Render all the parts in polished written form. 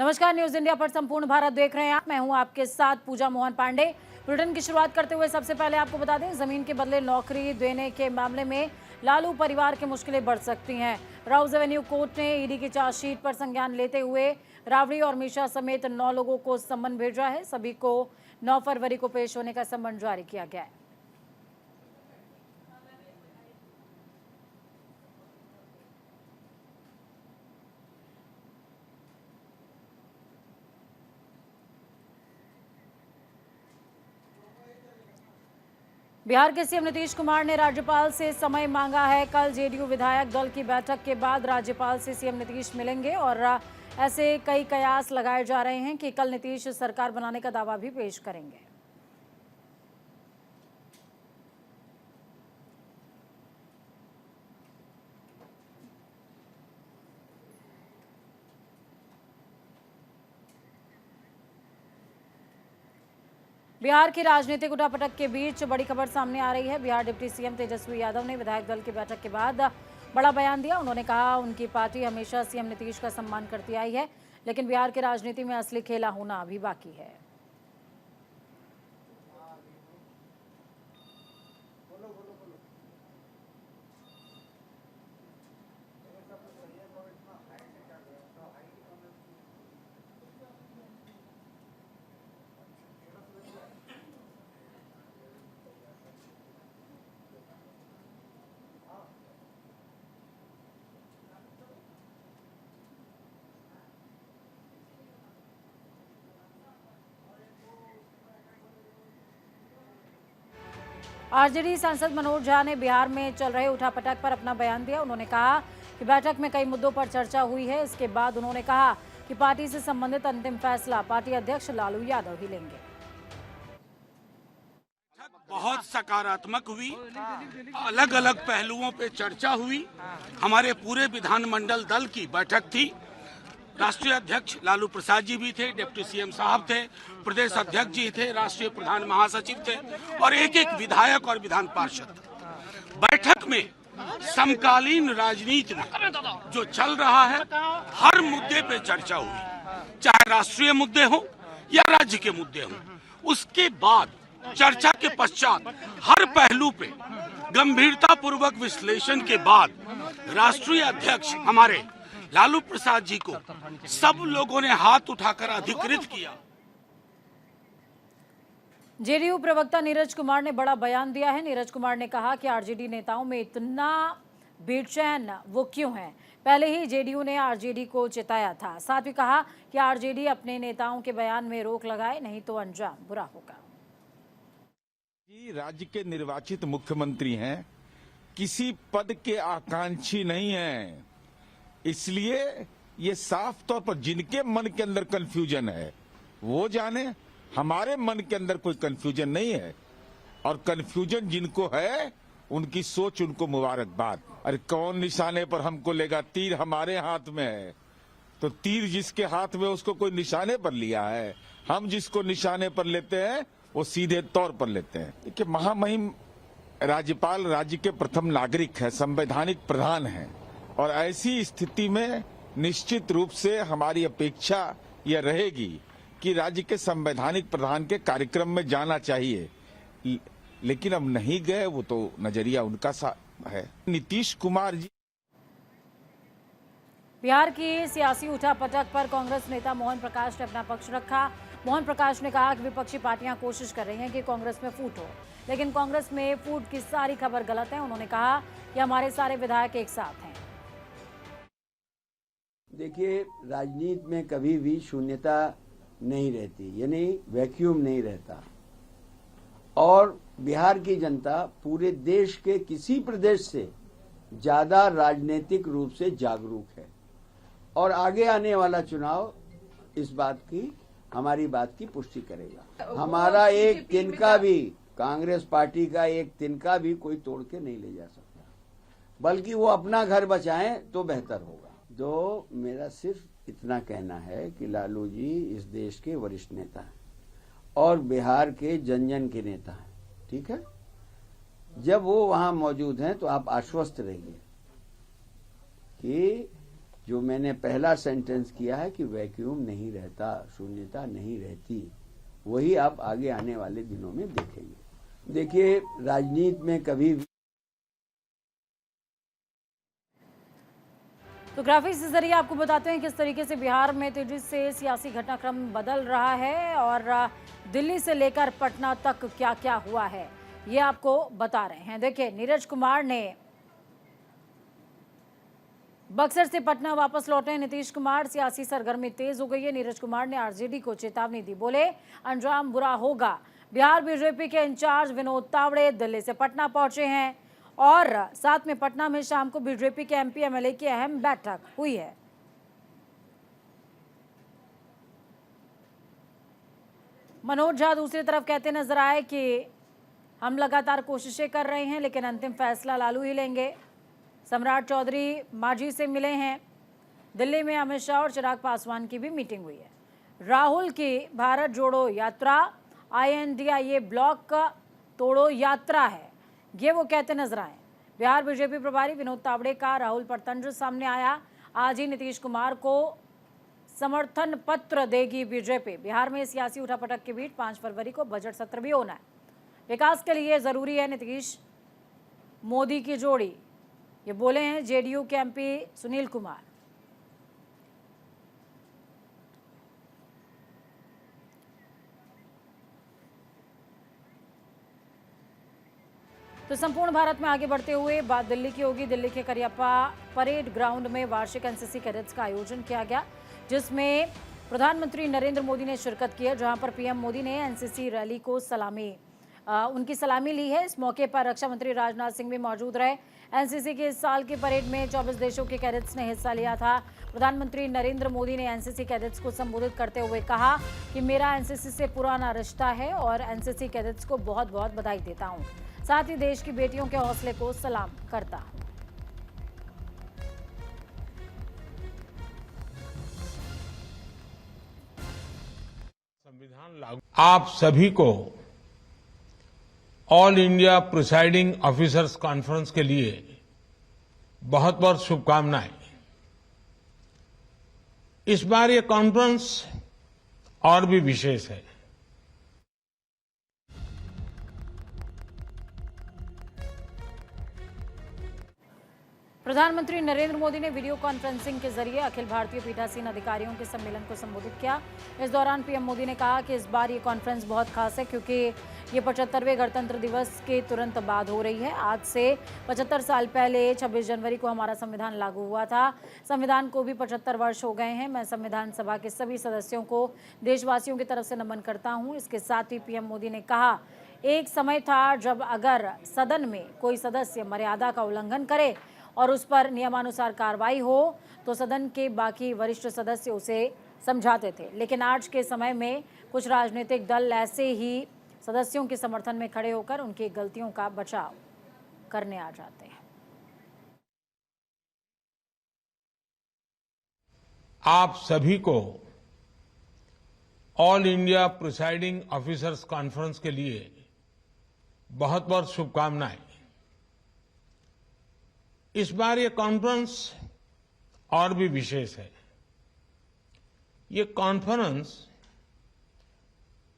नमस्कार, news India पर संपूर्ण भारत देख रहे हैं आप। मैं हूं आपके साथ पूजा मोहन पांडे। बुलेटिन की शुरुआत करते हुए सबसे पहले आपको बता दें, जमीन के बदले नौकरी देने के मामले में लालू परिवार की मुश्किलें बढ़ सकती हैं। राउज एवेन्यू कोर्ट ने ईडी की चार्जशीट पर संज्ञान लेते हुए राबड़ी और मीशा समेत 9 लोगों को सम्मन भेजा है। सभी को 9 फरवरी को पेश होने का सम्मन जारी किया गया है। बिहार के सीएम नीतीश कुमार ने राज्यपाल से समय मांगा है। कल जेडीयू विधायक दल की बैठक के बाद राज्यपाल से सीएम नीतीश मिलेंगे और ऐसे कई कयास लगाए जा रहे हैं कि कल नीतीश सरकार बनाने का दावा भी पेश करेंगे। बिहार की राजनीतिक उठापटक के बीच बड़ी खबर सामने आ रही है। बिहार डिप्टी सीएम तेजस्वी यादव ने विधायक दल की बैठक के बाद बड़ा बयान दिया। उन्होंने कहा उनकी पार्टी हमेशा सीएम नीतीश का सम्मान करती आई है, लेकिन बिहार की राजनीति में असली खेला होना अभी बाकी है। आरजेडी सांसद मनोज झा ने बिहार में चल रहे उठापटक पर अपना बयान दिया। उन्होंने कहा कि बैठक में कई मुद्दों पर चर्चा हुई है। इसके बाद उन्होंने कहा कि पार्टी से संबंधित अंतिम फैसला पार्टी अध्यक्ष लालू यादव ही लेंगे। बहुत सकारात्मक हुई, अलग अलग पहलुओं पे चर्चा हुई। हमारे पूरे विधानमंडल दल की बैठक थी। राष्ट्रीय अध्यक्ष लालू प्रसाद जी भी थे, डिप्टी सीएम साहब थे, प्रदेश अध्यक्ष जी थे, राष्ट्रीय प्रधान महासचिव थे और एक एक विधायक और विधान पार्षद। बैठक में समकालीन राजनीति में जो चल रहा है हर मुद्दे पे चर्चा हुई, चाहे राष्ट्रीय मुद्दे हो या राज्य के मुद्दे हो। उसके बाद चर्चा के पश्चात हर पहलू पे गंभीरता पूर्वक विश्लेषण के बाद राष्ट्रीय अध्यक्ष हमारे लालू प्रसाद जी को सब लोगों ने हाथ उठाकर अधिकृत किया। जेडीयू प्रवक्ता नीरज कुमार ने बड़ा बयान दिया है। नीरज कुमार ने कहा कि आरजेडी नेताओं में इतना बेचैन वो क्यों हैं। पहले ही जेडीयू ने आरजेडी को चेताया था। साथ ही कहा कि आरजेडी अपने नेताओं के बयान में रोक लगाए, नहीं तो अंजाम बुरा होगा। राज्य के निर्वाचित मुख्यमंत्री हैं, किसी पद के आकांक्षी नहीं हैं। इसलिए ये साफ तौर पर जिनके मन के अंदर कंफ्यूजन है वो जाने, हमारे मन के अंदर कोई कंफ्यूजन नहीं है। और कंफ्यूजन जिनको है उनकी सोच, उनको मुबारकबाद। अरे कौन निशाने पर हमको लेगा, तीर हमारे हाथ में है। तो तीर जिसके हाथ में उसको कोई निशाने पर लिया है, हम जिसको निशाने पर लेते हैं वो सीधे तौर पर लेते हैं। देखिए, महामहिम राज्यपाल राज्य के प्रथम नागरिक है, संवैधानिक प्रधान है और ऐसी स्थिति में निश्चित रूप से हमारी अपेक्षा यह रहेगी कि राज्य के संवैधानिक प्रधान के कार्यक्रम में जाना चाहिए, लेकिन अब नहीं गए, वो तो नजरिया उनका सा है। नीतीश कुमार जी। बिहार की सियासी उठापटक पर कांग्रेस नेता मोहन प्रकाश ने अपना पक्ष रखा। मोहन प्रकाश ने कहा कि विपक्षी पार्टियां कोशिश कर रही हैं कि कांग्रेस में फूट हो, लेकिन कांग्रेस में फूट की सारी खबर गलत है। उन्होंने कहा कि हमारे सारे विधायक एक साथ हैं। देखिए, राजनीति में कभी भी शून्यता नहीं रहती, यानी वैक्यूम नहीं रहता। और बिहार की जनता पूरे देश के किसी प्रदेश से ज्यादा राजनीतिक रूप से जागरूक है और आगे आने वाला चुनाव इस बात की, हमारी बात की पुष्टि करेगा। हमारा एक तिनका भी, कांग्रेस पार्टी का एक तिनका भी कोई तोड़ के नहीं ले जा सकता, बल्कि वो अपना घर बचाएं तो बेहतर होगा। तो मेरा सिर्फ इतना कहना है कि लालू जी इस देश के वरिष्ठ नेता हैं और बिहार के जन जन के नेता हैं, ठीक है। जब वो वहां मौजूद हैं तो आप आश्वस्त रहिए कि जो मैंने पहला सेंटेंस किया है कि वैक्यूम नहीं रहता, शून्यता नहीं रहती, वही आप आगे आने वाले दिनों में देखेंगे। देखिए, राजनीति में कभी तो ग्राफिक्स के जरिए आपको बताते हैं किस तरीके से बिहार में तेजी से सियासी घटनाक्रम बदल रहा है और दिल्ली से लेकर पटना तक क्या क्या हुआ है ये आपको बता रहे हैं। देखिए, नीरज कुमार ने बक्सर से पटना वापस लौटे नीतीश कुमार, सियासी सरगर्मी तेज हो गई है। नीरज कुमार ने आरजेडी को चेतावनी दी, बोले अंजाम बुरा होगा। बिहार बीजेपी के इंचार्ज विनोद तावड़े दिल्ली से पटना पहुंचे हैं और साथ में पटना में शाम को बीजेपी के एमपी एमएलए की अहम बैठक हुई है। मनोज झा दूसरी तरफ कहते नजर आए कि हम लगातार कोशिशें कर रहे हैं लेकिन अंतिम फैसला लालू ही लेंगे। सम्राट चौधरी मांझी से मिले हैं। दिल्ली में अमित शाह और चिराग पासवान की भी मीटिंग हुई है। राहुल की भारत जोड़ो यात्रा INDIA ब्लॉक का तोड़ो यात्रा है, ये वो कहते नजर आए। बिहार बीजेपी प्रभारी विनोद तावड़े का राहुल पर तंज सामने आया। आज ही नीतीश कुमार को समर्थन पत्र देगी बीजेपी। बिहार में सियासी उठापटक के बीच 5 फरवरी को बजट सत्र भी होना है। विकास के लिए जरूरी है नीतीश मोदी की जोड़ी, ये बोले हैं JDU के MP सुनील कुमार। तो संपूर्ण भारत में आगे बढ़ते हुए बात दिल्ली की होगी। दिल्ली के करियप्पा परेड ग्राउंड में वार्षिक NCC कैडेट्स का आयोजन किया गया, जिसमें प्रधानमंत्री नरेंद्र मोदी ने शिरकत की है, जहां पर PM मोदी ने NCC रैली को उनकी सलामी ली है। इस मौके पर रक्षा मंत्री राजनाथ सिंह भी मौजूद रहे। NCC के इस साल की परेड में 24 देशों के कैडेट्स ने हिस्सा लिया था। प्रधानमंत्री नरेंद्र मोदी ने NCC कैडेट्स को संबोधित करते हुए कहा कि मेरा NCC से पुराना रिश्ता है और NCC कैडेट्स को बहुत बहुत बधाई देता हूं, साथ ही देश की बेटियों के हौसले को सलाम करता हूं। संविधान लागू आप सभी को all India presiding officers conference के लिए बहुत बहुत शुभकामनाएं। इस बार ये कॉन्फ्रेंस और भी विशेष है। प्रधानमंत्री नरेंद्र मोदी ने वीडियो कॉन्फ्रेंसिंग के जरिए अखिल भारतीय पीठासीन अधिकारियों के सम्मेलन को संबोधित किया। इस दौरान PM मोदी ने कहा कि इस बार ये कॉन्फ्रेंस बहुत खास है क्योंकि ये 75वें गणतंत्र दिवस के तुरंत बाद हो रही है। आज से 75 साल पहले 26 जनवरी को हमारा संविधान लागू हुआ था। संविधान को भी 75 वर्ष हो गए हैं। मैं संविधान सभा के सभी सदस्यों को देशवासियों की तरफ से नमन करता हूँ। इसके साथ ही PM मोदी ने कहा, एक समय था जब अगर सदन में कोई सदस्य मर्यादा का उल्लंघन करे और उस पर नियमानुसार कार्रवाई हो तो सदन के बाकी वरिष्ठ सदस्य उसे समझाते थे, लेकिन आज के समय में कुछ राजनीतिक दल ऐसे ही सदस्यों के समर्थन में खड़े होकर उनकी गलतियों का बचाव करने आ जाते हैं। आप सभी को all India presiding officers conference के लिए बहुत बहुत शुभकामनाएं। इस बार ये कॉन्फ्रेंस और भी विशेष है। ये कॉन्फ्रेंस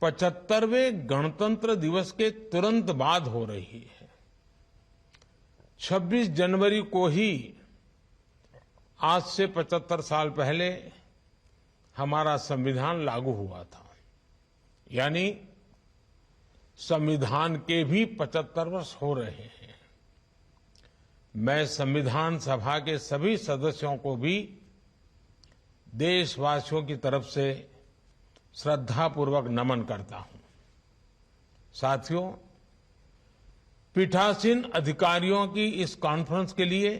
75वें गणतंत्र दिवस के तुरंत बाद हो रही है। 26 जनवरी को ही आज से 75 साल पहले हमारा संविधान लागू हुआ था, यानी संविधान के भी 75 वर्ष हो रहे हैं। मैं संविधान सभा के सभी सदस्यों को भी देशवासियों की तरफ से श्रद्धापूर्वक नमन करता हूं। साथियों, पीठासीन अधिकारियों की इस कॉन्फ्रेंस के लिए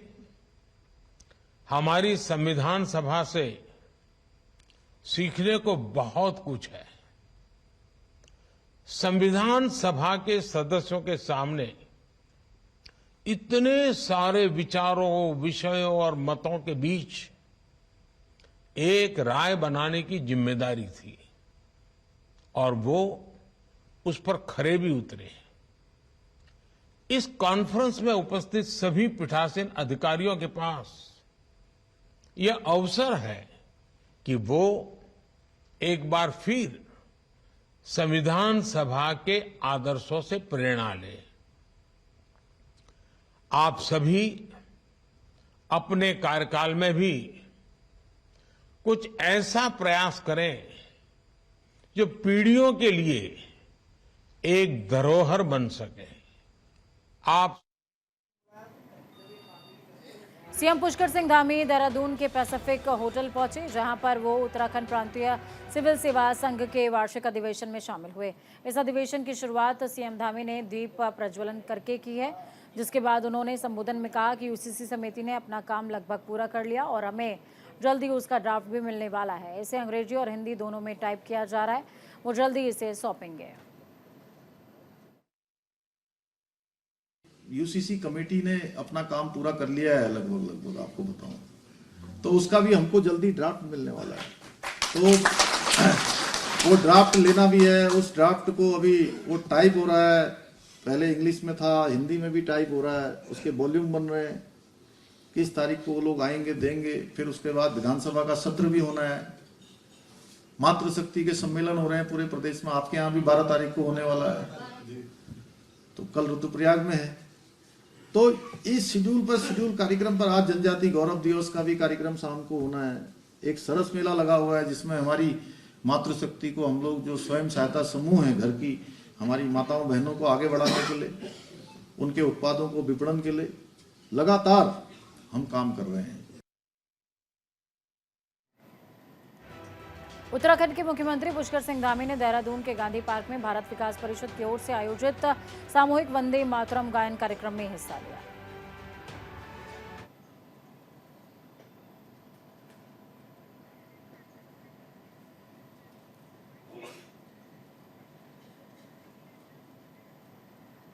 हमारी संविधान सभा से सीखने को बहुत कुछ है। संविधान सभा के सदस्यों के सामने इतने सारे विचारों, विषयों और मतों के बीच एक राय बनाने की जिम्मेदारी थी और वो उस पर खरे भी उतरे। इस कॉन्फ्रेंस में उपस्थित सभी पीठासीन अधिकारियों के पास यह अवसर है कि वो एक बार फिर संविधान सभा के आदर्शों से प्रेरणा ले। आप सभी अपने कार्यकाल में भी कुछ ऐसा प्रयास करें जो पीढ़ियों के लिए एक धरोहर बन सके। आप सीएम पुष्कर सिंह धामी देहरादून के पैसिफिक होटल पहुंचे, जहां पर वो उत्तराखंड प्रांतीय सिविल सेवा संघ के वार्षिक अधिवेशन में शामिल हुए। इस अधिवेशन की शुरुआत सीएम धामी ने दीप प्रज्वलन करके की है, जिसके बाद उन्होंने संबोधन में कहा कि यूसीसी समिति ने अपना काम लगभग पूरा कर लिया और हमें जल्दी उसका ड्राफ्ट भी मिलने वाला है। इसे अंग्रेजी और हिंदी दोनों में टाइप किया जा रहा है, वो जल्दी इसे सौंपेंगे। यूसीसी कमेटी ने अपना काम पूरा कर लिया है लगभग आपको बताऊं, तो उसका भी हमको जल्दी ड्राफ्ट मिलने वाला है। तो वो ड्राफ्ट लेना भी है। उस ड्राफ्ट को अभी वो टाइप हो रहा है, पहले इंग्लिश में था, हिंदी में भी टाइप हो रहा है, उसके वॉल्यूम बन रहे हैं। किस तारीख को वो लोग आएंगे, देंगे, फिर उसके बाद विधानसभा का सत्र भी होना है। मातृशक्ति के सम्मेलन हो रहे हैं पूरे प्रदेश में, आपके यहाँ भी 12 तारीख को होने वाला है, तो कल रुद्रप्रयाग में है। तो इस शेड्यूल कार्यक्रम पर आज जनजाति गौरव दिवस का भी कार्यक्रम शाम को होना है। एक सरस मेला लगा हुआ है जिसमें हमारी मातृशक्ति को, हम लोग जो स्वयं सहायता समूह है घर की, हमारी माताओं बहनों को आगे बढ़ाने के लिए, उनके उत्पादों को विपणन के लिए लगातार हम काम कर रहे हैं। उत्तराखंड के मुख्यमंत्री पुष्कर सिंह धामी ने देहरादून के गांधी पार्क में भारत विकास परिषद की ओर से आयोजित सामूहिक वंदे मातरम गायन कार्यक्रम में हिस्सा लिया।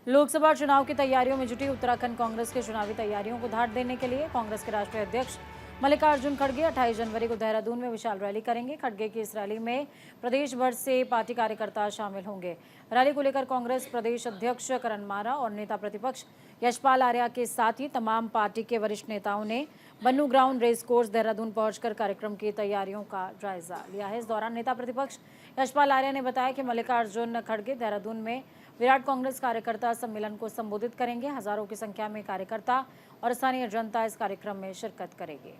लोकसभा चुनाव की तैयारियों में जुटी उत्तराखंड कांग्रेस की चुनावी तैयारियों को धार देने के लिए कांग्रेस के राष्ट्रीय अध्यक्ष मल्लिकार्जुन खड़गे 28 जनवरी को देहरादून में विशाल रैली करेंगे। खड़गे की इस रैली में प्रदेश भर से पार्टी कार्यकर्ता शामिल होंगे। रैली को लेकर कांग्रेस प्रदेश अध्यक्ष करण मारा और नेता प्रतिपक्ष यशपाल आर्या के साथ ही तमाम पार्टी के वरिष्ठ नेताओं ने बन्नू ग्राउंड रेस कोर्स देहरादून पहुंचकर कार्यक्रम की तैयारियों का जायजा लिया है। इस दौरान नेता प्रतिपक्ष यशपाल आर्या ने बताया कि मल्लिकार्जुन खड़गे देहरादून में विराट कांग्रेस कार्यकर्ता सम्मेलन को संबोधित करेंगे। हजारों की संख्या में कार्यकर्ता और स्थानीय जनता इस कार्यक्रम में शिरकत करेगी।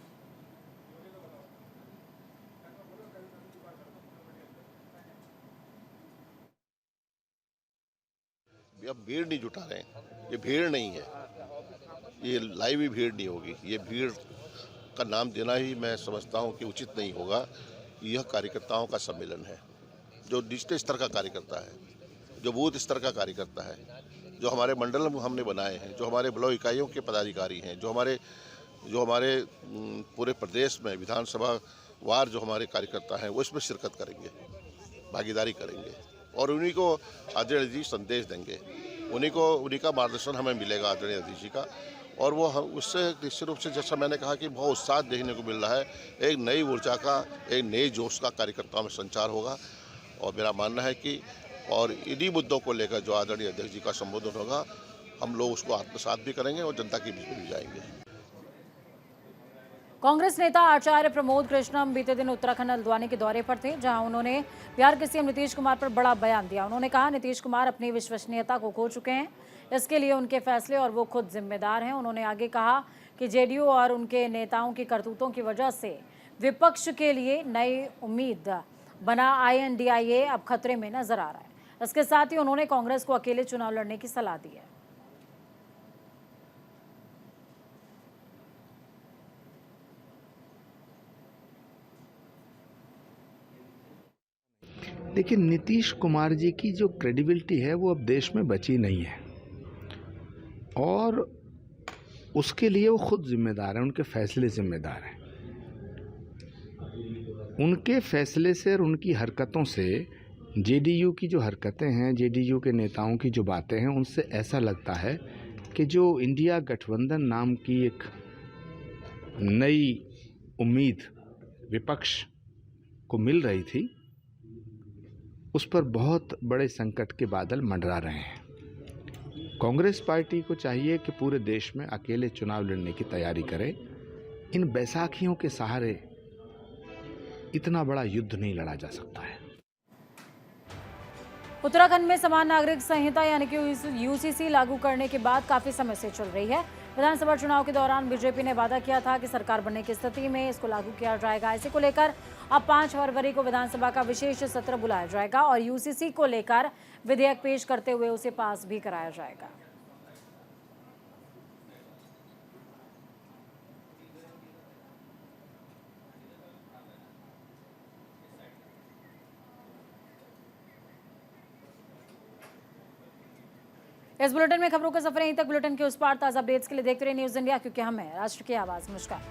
अब भीड़ नहीं जुटा रहे हैं, ये भीड़ नहीं है, ये लाइव ही भीड़ नहीं होगी। ये भीड़ का नाम देना ही मैं समझता हूँ कि उचित नहीं होगा। यह कार्यकर्ताओं का सम्मेलन है, जो निचले स्तर का कार्यकर्ता है, जो बूथ स्तर का कार्यकर्ता है, जो हमारे मंडल हमने बनाए हैं, जो हमारे ब्लॉक इकाइयों के पदाधिकारी हैं, जो हमारे पूरे प्रदेश में विधानसभा वार जो हमारे कार्यकर्ता हैं वो इसमें शिरकत करेंगे, भागीदारी करेंगे और उन्हीं को आदरणीय जी संदेश देंगे। उन्हीं का मार्गदर्शन हमें मिलेगा आदरणीय जी का, और वो उससे निश्चित रूप से, जैसा मैंने कहा कि बहुत उत्साह देखने को मिल रहा है। एक नई ऊर्जा का, एक नई जोश का कार्यकर्ताओं में संचार होगा। और मेरा मानना है कि और इन्हीं मुद्दों को लेकर जो आदरणीय अध्यक्ष जी का संबोधन होगा, हम लोग उसको आत्मसात भी करेंगे और जनता के बीच में भी जाएंगे। कांग्रेस नेता आचार्य प्रमोद कृष्णम बीते दिन उत्तराखंड हल्द्वानी के दौरे पर थे, जहां उन्होंने बिहार के सीएम नीतीश कुमार पर बड़ा बयान दिया। उन्होंने कहा नीतीश कुमार अपनी विश्वसनीयता को खो चुके हैं, इसके लिए उनके फैसले और वो खुद जिम्मेदार हैं। उन्होंने आगे कहा कि जेडीयू और उनके नेताओं की करतूतों की वजह से विपक्ष के लिए नई उम्मीद बना INDIA अब खतरे में नजर आ रहा है। इसके साथ ही उन्होंने कांग्रेस को अकेले चुनाव लड़ने की सलाह दी है। लेकिन नीतीश कुमार जी की जो क्रेडिबिलिटी है वो अब देश में बची नहीं है, और उसके लिए वो खुद जिम्मेदार है, उनके फैसले जिम्मेदार हैं। उनके फैसले से और उनकी हरकतों से जेडीयू की जो हरकतें हैं, जेडीयू के नेताओं की जो बातें हैं, उनसे ऐसा लगता है कि जो इंडिया गठबंधन नाम की एक नई उम्मीद विपक्ष को मिल रही थी, उस पर बहुत बड़े संकट के बादल मंडरा रहे हैं। कांग्रेस पार्टी को चाहिए कि पूरे देश में अकेले चुनाव लड़ने की तैयारी करे इन बैसाखियों के सहारे इतना बड़ा युद्ध नहीं लड़ा जा सकता है। उत्तराखंड में समान नागरिक संहिता यानी कि यूसीसी लागू करने के बाद काफी समय से चल रही है। विधानसभा चुनाव के दौरान बीजेपी ने वादा किया था कि सरकार बनने की स्थिति में इसको लागू किया जाएगा। इसी को लेकर अब 5 फरवरी को विधानसभा का विशेष सत्र बुलाया जाएगा और यूसीसी को लेकर विधेयक पेश करते हुए उसे पास भी कराया जाएगा। इस बुलेटिन में खबरों का सफर यहीं तक। बुलेटिन के उस पार ताजा अपडेट्स के लिए देखते रहिए न्यूज़ इंडिया, क्योंकि हम हैं राष्ट्र की आवाज। नमस्कार।